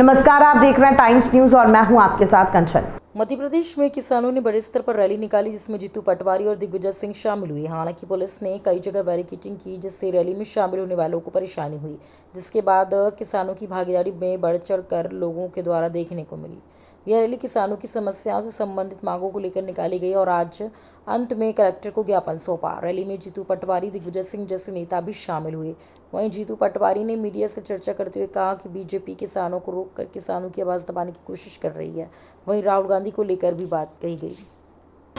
नमस्कार, आप देख रहे हैं टाइम्स न्यूज और मैं हूं आपके साथ कंचन। मध्य प्रदेश में किसानों ने बड़े स्तर पर रैली निकाली जिसमें जीतू पटवारी और दिग्विजय सिंह शामिल हुए। हालांकि पुलिस ने कई जगह बैरिकेडिंग की जिससे रैली में शामिल होने वालों को परेशानी हुई, जिसके बाद किसानों की भागीदारी में बढ़ चढ़ कर लोगों के द्वारा देखने को मिली। यह रैली किसानों की समस्याओं से संबंधित मांगों को लेकर निकाली गई और आज अंत में कलेक्टर को ज्ञापन सौंपा। रैली में जीतू पटवारी, दिग्विजय सिंह जैसे नेता भी शामिल हुए। वहीं जीतू पटवारी ने मीडिया से चर्चा करते हुए कहा कि बीजेपी किसानों को रोककर किसानों की आवाज़ दबाने की कोशिश कर रही है। वहीं राहुल गांधी को लेकर भी बात कही गई।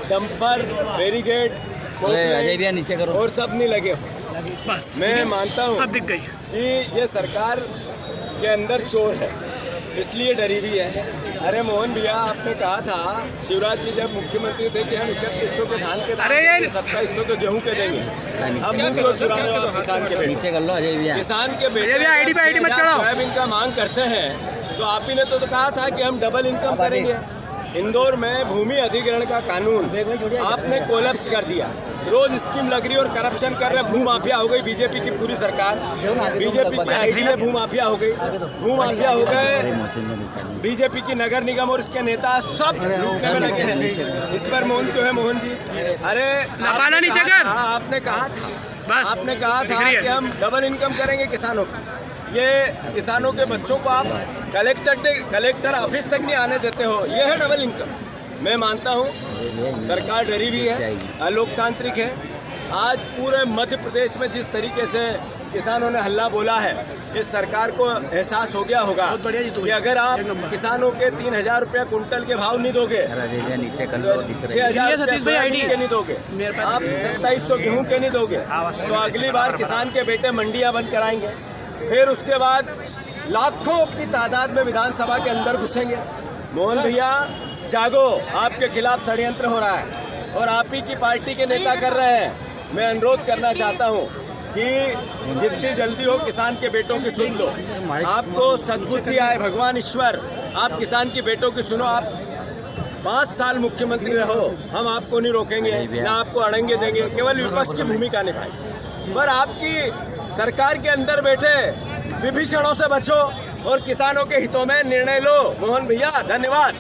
डंपर, बैरिकेड अजय भैया नीचे करो और सब नहीं लगे। बस मैं मानता हूँ सब दिख गई कि ये सरकार के अंदर चोर है, इसलिए डरी हुई है। अरे मोहन भैया, आपने कहा था शिवराज जी जब मुख्यमंत्री थे कि हम 3100 के धान के दाम 2700 के गेहूं के देंगे। अब मुंह क्यों चुरा रहे हो किसान के बेटे? नीचे कर लो अजय भैया। किसान के बेटे आईडी पे चढ़ाओ। सोयाबीन का मांग करते हैं तो आप ही ने तो कहा था कि हम डबल इनकम करेंगे। इंदौर में भूमि अधिग्रहण का कानून आपने कोलैप्स कर दिया। रोज स्कीम लग रही और करप्शन कर रहे, भू माफिया हो गई बीजेपी की पूरी सरकार। बीजेपी की आईडी में भू माफिया हो गई, भू माफिया हो गए। बीजेपी की नगर निगम और इसके नेता सब लूटने में लगे हैं। इस पर मोहन क्यों है मोहन जी? अरे आपने कहा था कि हम डबल इनकम करेंगे किसानों की। ये किसानों के बच्चों को आप कलेक्टर ऑफिस तक नहीं आने देते हो, ये है डबल इनकम। मैं मानता हूँ सरकार डरी भी है, अलोकतांत्रिक है। आज पूरे मध्य प्रदेश में जिस तरीके से किसानों ने हल्ला बोला है, इस सरकार को एहसास हो गया होगा कि अगर आप किसानों के 3000 रुपया कुंटल के भाव नहीं दोगे, 6000 रुपया नहीं दोगे, आप 2700 गेहूँ के नहीं दोगे, तो अगली बार किसान के बेटे मंडियाँ बंद कराएंगे। फिर उसके बाद लाखों की तादाद में विधानसभा के अंदर घुसेंगे। मोहन भैया जागो, आपके खिलाफ षड्यंत्र हो रहा है और आप ही की पार्टी के नेता कर रहे हैं। मैं अनुरोध करना चाहता हूं कि जितनी जल्दी हो किसान के बेटों की सुन लो। आपको सद्बुद्धि आए, भगवान ईश्वर आप किसान की बेटों की सुनो। आप 5 साल मुख्यमंत्री रहो, हम आपको नहीं रोकेंगे, ना आपको अड़ंगे देंगे, केवल विपक्ष की भूमिका निभाएं। पर आपकी सरकार के अंदर बैठे विभीषणों से बचो और किसानों के हितों में निर्णय लो। मोहन भैया धन्यवाद।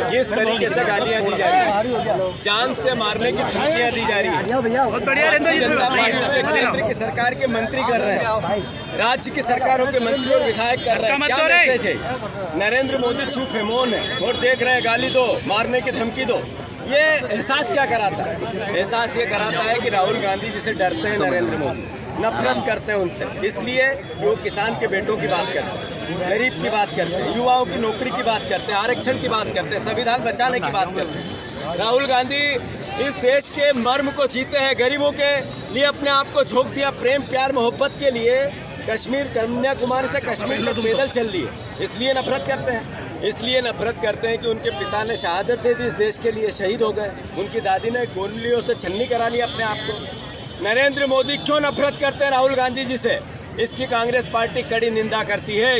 जिस तरीके से गालियां दी जा रही है, जान से मारने की धमकियां दी जा रही है, जनता पार्टी के केंद्र की सरकार के मंत्री कर रहे हैं, राज्य की सरकारों के मंत्री और विधायक कर रहे हैं। क्या मैसेज है? नरेंद्र मोदी चुप है, मौन है और देख रहे हैं, गाली दो, मारने की धमकी दो। ये एहसास क्या कराता है? एहसास ये कराता है कि राहुल गांधी जिसे डरते हैं नरेंद्र मोदी, नफरत करते हैं उनसे, इसलिए वो किसान के बेटों की बात करते हैं, गरीब की बात करते हैं, युवाओं की नौकरी की बात करते हैं, आरक्षण की बात करते हैं, संविधान बचाने की बात करते हैं। राहुल गांधी इस देश के मर्म को जीते हैं, गरीबों के लिए अपने आप को झोंक दिया, प्रेम प्यार मोहब्बत के लिए कश्मीर, कन्याकुमारी से कश्मीर तक पैदल चल लिए। इसलिए नफरत करते हैं, इसलिए नफरत करते हैं कि उनके पिता ने शहादत दे दी इस देश के लिए, शहीद हो गए। उनकी दादी ने गोलियों से छन्नी करा ली अपने आप को। नरेंद्र मोदी क्यों नफरत करते हैं राहुल गांधी जी से? इसकी कांग्रेस पार्टी कड़ी निंदा करती है।